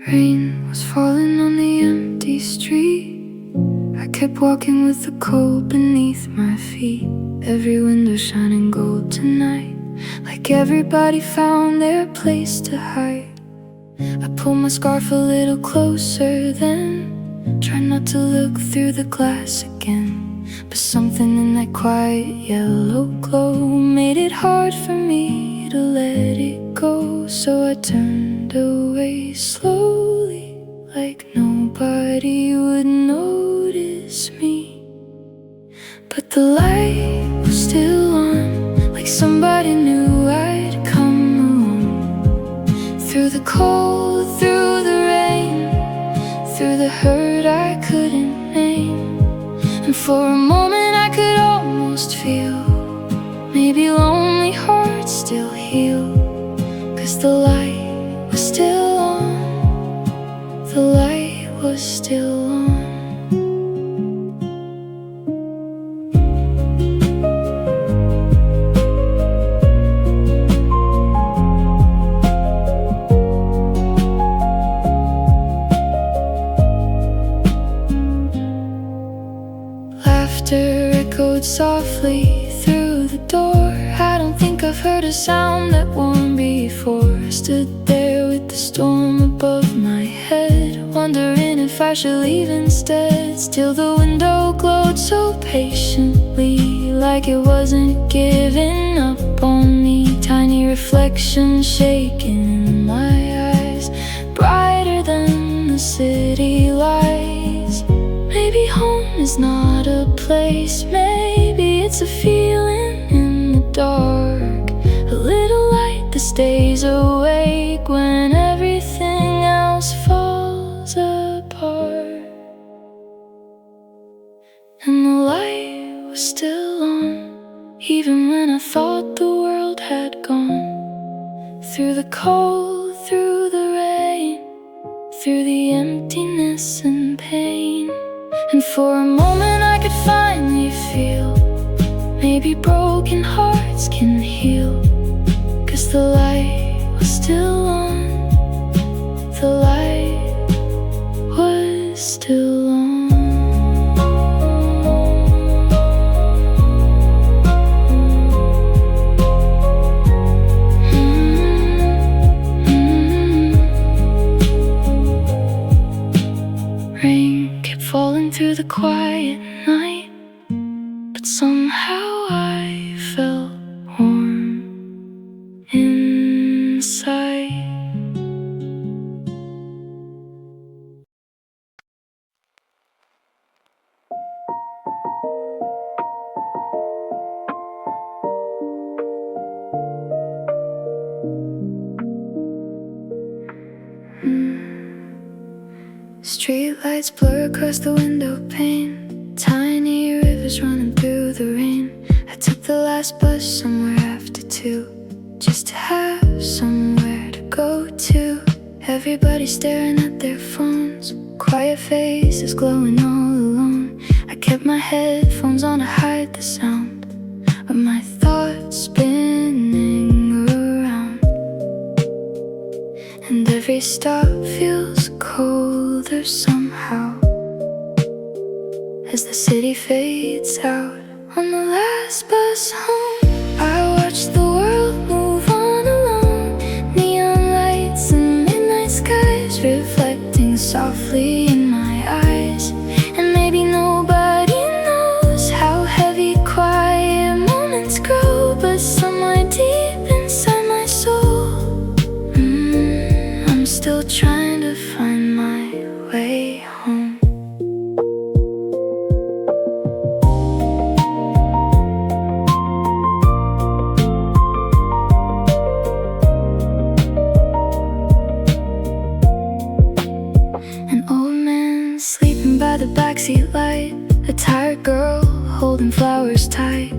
Rain was falling on the empty street. I kept walking with the cold beneath my feet. Every window shining gold tonight, like everybody found their place to hide. I pulled my scarf a little closer then, tried not to look through the glass again. But something in that quiet yellow glow made it hard for me to let it go. So I turned away slowly, like nobody would notice me. But the light was still on, like somebody knew I'd come along. Through the cold, through the rain, through the hurt I couldn't name. And for a moment I could almost feel maybe lonely hearts still heal. 'Cause the light was still on, the light was still on. Laughter echoed softly through the door. I don't think I've heard a sound that warm before. I stood there with the storm above my head, wondering if I should leave instead. Still the window glowed so patiently, like it wasn't giving up on me. Tiny reflections shaking in my eyes, brighter than the city lights. Maybe home is not a place, maybe it's a feeling in the dark. A little light that stays awake when everything else falls apart. And the light was still on, even when I thought the world had gone. Through the cold, through the rain, through the emptiness and pain. And for a moment I could finally feel maybe broken hearts can heal. 'Cause the light was still on, the light was still on. Rain kept falling through the quiet night, but somehow I felt warm inside. Streetlights blur across the window pane, tiny rivers running through the rain. I took the last bus somewhere after 2, just to have somewhere to go to. Everybody staring at their phones, quiet faces glowing all alone. I kept my headphones on to hide the sound of my thoughts spinning around. And every stop feels colder somehow as the city fades out. On the last bus home, I watched the world move on alone. Neon lights and midnight skies reflecting softly in my eyes. And maybe nobody knows how heavy quiet moments grow, but somewhere deep inside my soul, I'm still trying to find my way home. An old man sleeping by the backseat light, a tired girl holding flowers tight.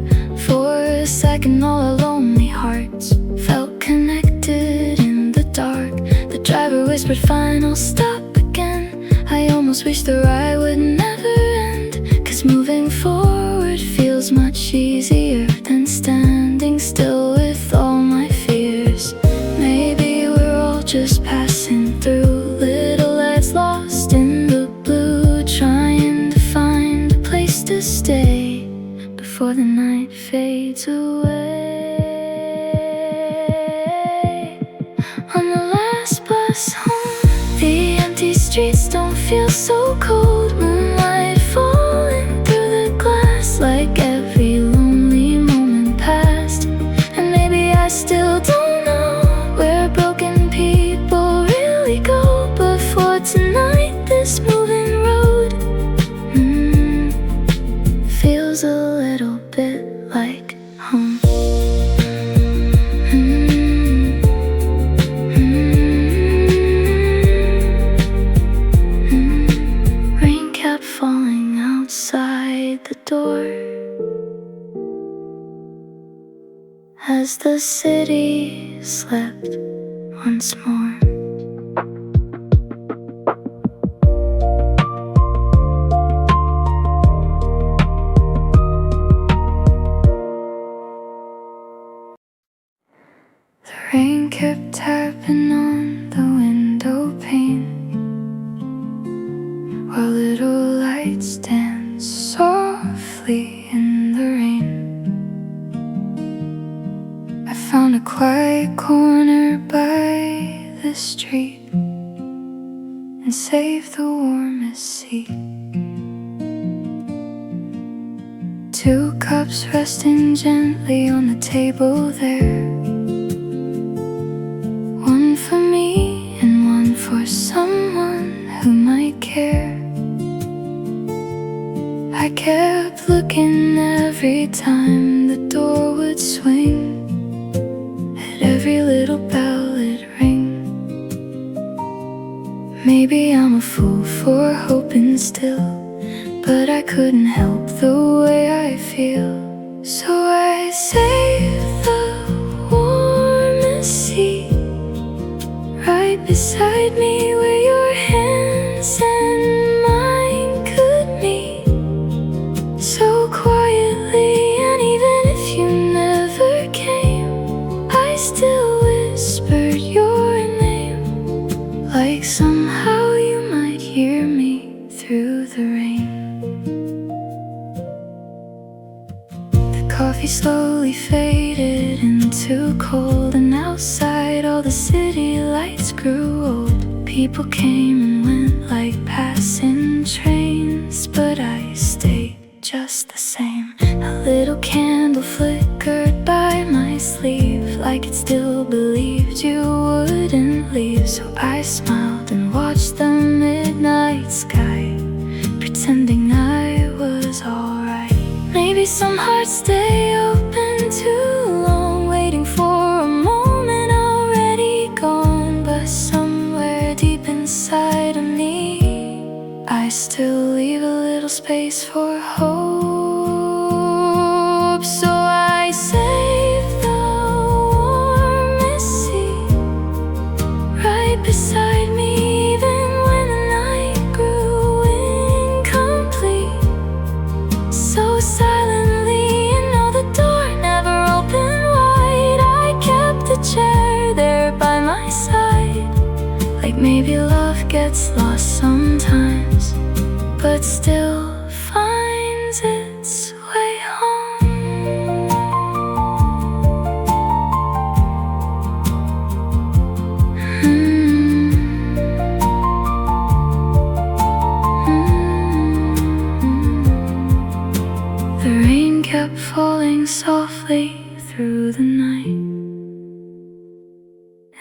For a second all our lonely hearts felt connected in the dark. The driver whispered, "Fine, I'll stop again." almost wish the ride would never end, 'cause moving forward feels much easier than standing still with all my fears. Maybe we're all just passing through, little lights lost in the blue, trying to find a place to stay before the night fades away. On the last bus home, the empty streets don't feel so cold. Moonlight falling through the glass like every lonely moment passed. And maybe I still don't know where broken people really go, but for tonight this moving road feels a little bit like home. Rain kept falling outside the door as the city slept once more. The rain kept tapping on the window pane while little lights danced softly in the rain. I found a quiet corner by the street and saved the warmest seat. 2 cups resting gently on the table there, one for me and one for someone who might care. I kept looking every time the door would swing, at every little bell it'd ring. Maybe I'm a fool for hoping still, but I couldn't help the way I feel. So I saved the warmest seat right beside me, where your hands and mine could meet so quietly. And even if you never came, I still whispered your name, like somehow you might hear me through the rain. The coffee slowly faded into cold, and outside all the city lights grew old. People came and went like passing trains, but I stayed just the same. A little candle flickered by my sleeve, like it still believed you wouldn't leave. So I smiled and watched the midnight sky, pretending I was alright. Maybe some hearts stay open too long, waiting for a moment already gone. But somewhere deep inside of me, I still leave a little space for hope. So I saved the warmest seat right beside me, even when the night grew incomplete. So silently, and no, the door never opened wide, I kept the chair there by my side. Like maybe love gets lost sometimes, but still finds its way home. The rain kept falling softly through the night,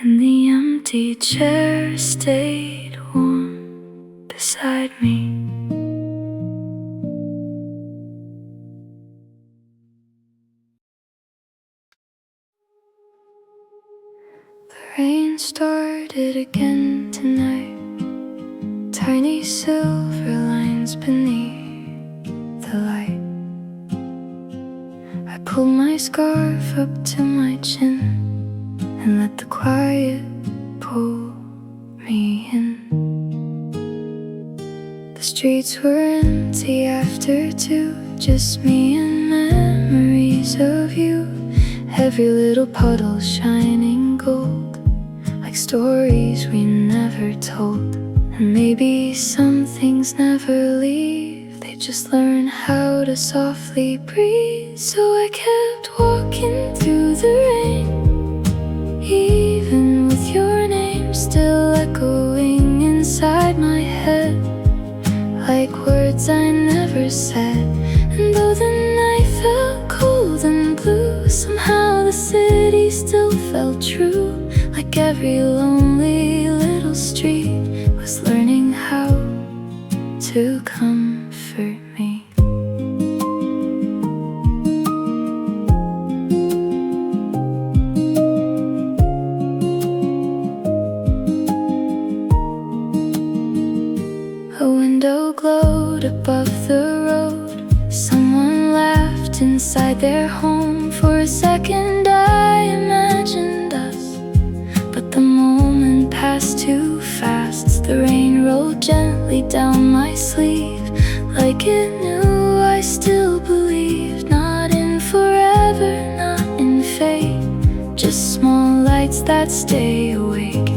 and the empty chair stayed warm beside me. The rain started again tonight, tiny silver lines beneath the light. I pulled my scarf up to my chin and let the quiet pull me in. The streets were empty after 2, just me and memories of you. Every little puddle shining gold, like stories we never told. And maybe some things never leave, they just learn how to softly breathe. So I kept walking through the rain, even with your name still echoing inside my head, like words I never said. And though the night felt cold and blue, somehow the city still felt true. Like every lonely little street was learning how to comfort me. A window glowed above the road. Someone laughed inside their home. For a second I imagined us, but the moment passed too fast. The rain rolled gently down my sleeve, like it knew I still believed. Not in forever, not in fate, just small lights that stay awake.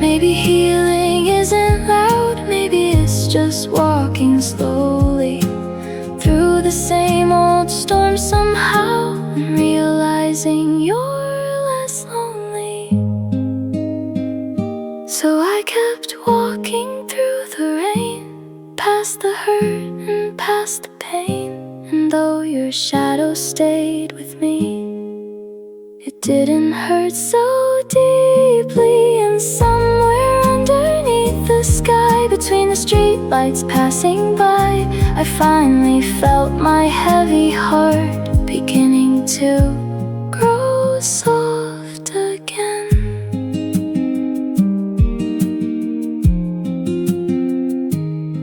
Maybe healing isn't loud, maybe it's just walking slowly through the same old storm somehow, and realizing you're less lonely. So I kept walking through the rain, past the hurt and past the pain. And though your shadow stayed with me, it didn't hurt so deeply. And somewhere underneath the sky, between the streetlights passing by, I finally felt my heavy heart beginning to grow soft again.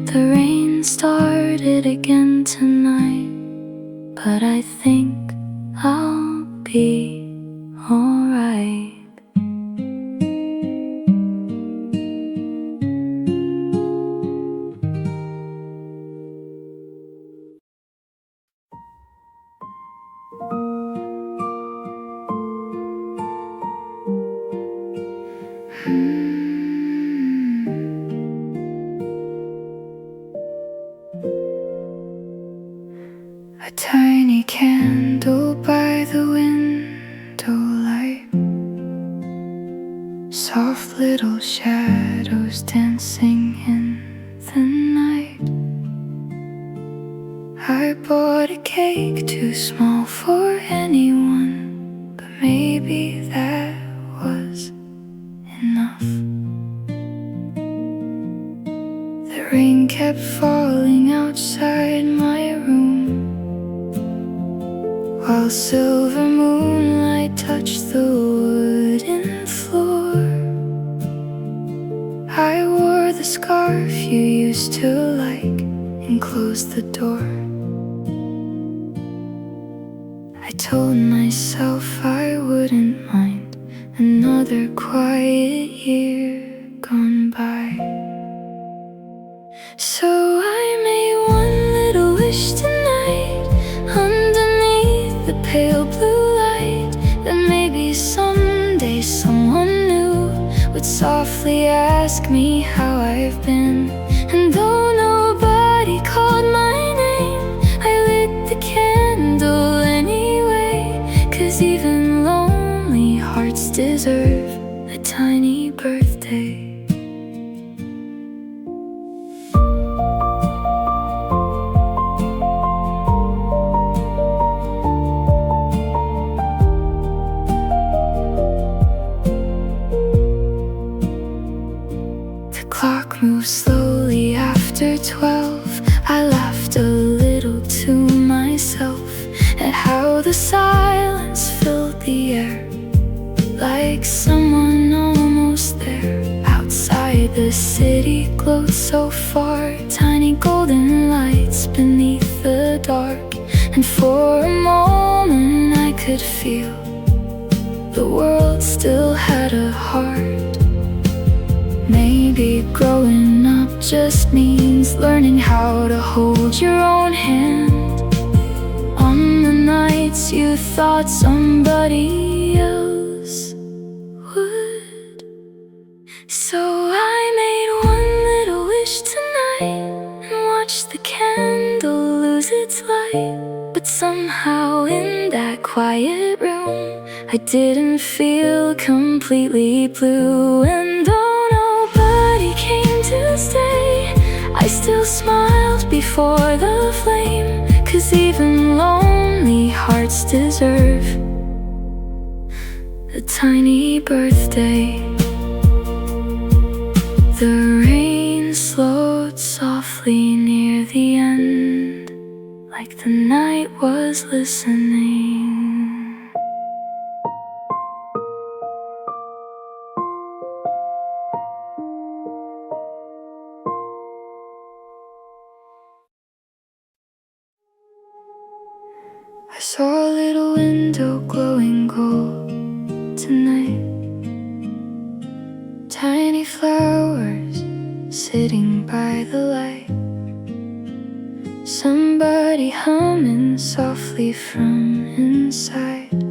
The rain started again tonight, but I think I'll be alright. A tiny candle by the window light, soft little shadows dancing in the night. I bought a cake too small for anyone, but maybe that was enough. The rain kept falling outside my room, while silver moonlight touched the wooden floor. I wore the scarf you used to like and closed the door. I told myself I wouldn't mind another quiet year gone by. So I made one little wish tonight, underneath the pale blue light, that maybe someday someone new would softly ask me how I've been. And though nobody called my name, I lit the candle anyway, 'cause even lonely hearts deserve a tiny birthday. Clock moved slowly after 12. I laughed a little to myself at how the silence filled the air, like someone almost there. Outside the city glowed so far, tiny golden lights beneath the dark. And for a moment I could feel the world still had a heart. Maybe growing up just means learning how to hold your own hand on the nights you thought somebody else would. So I made one little wish tonight and watched the candle lose its light. But somehow in that quiet room I didn't feel completely blue. And though nobody came to stay, I still smiled before the flame, 'cause even lonely hearts deserve a tiny birthday. The rain slowed softly near the end, like the night was listening. I saw a little window glowing gold tonight. Tiny flowers sitting by the light. Somebody humming softly from inside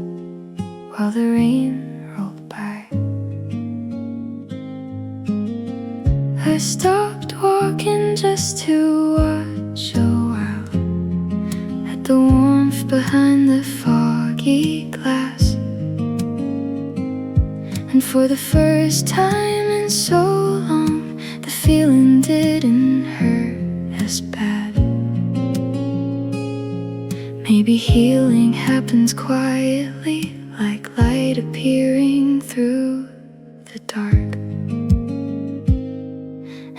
while the rain rolled by. I stopped walking just to watch a while at the warmth behind the foggy glass. And for the first time in so long, the feeling didn't hurt as bad. Maybe healing happens quietly, like light appearing through the dark.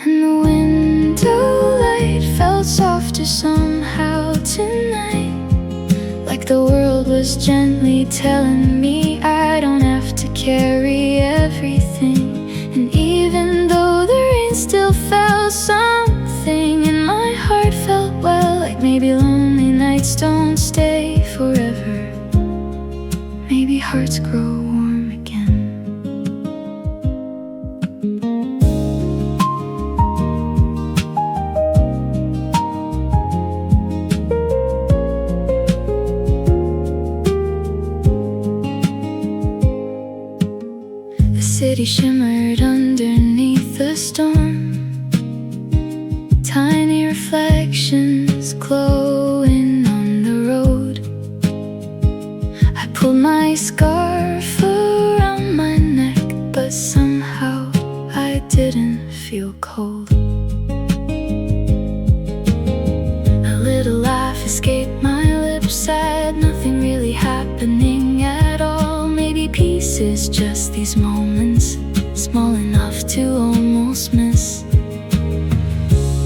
And the window light felt softer somehow tonight, like the world was gently telling me I don't have to carry everything. And even though the rain still fell, something in my heart felt well, like maybe lonely nights don't stay forever. Maybe hearts grow warm again. The city shimmered underneath the storm, tiny reflections glowing on the road. I pulled my scarf around my neck, but somehow I didn't feel cold. A little laugh escaped my lips, said nothing really happening at all. Maybe peace is just these moments, small enough to almost miss.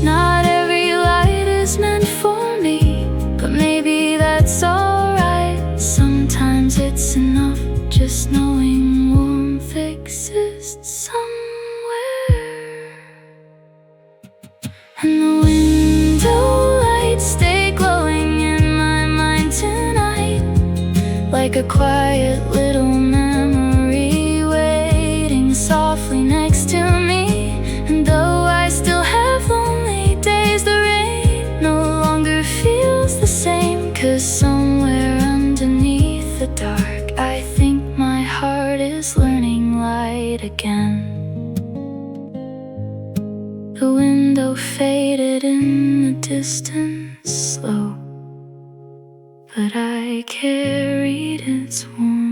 Not every light is meant for me, but maybe that's alright. Sometimes it's enough just knowing warmth exists somewhere. And the window lights stay glowing in my mind tonight, like a quiet little memory waiting softly next to me. And though I still have lonely days, the rain no longer feels the same, 'cause somewhere underneath the dark I think my heart is learning light again. The window faded in the distance slow, but I carried its warmth.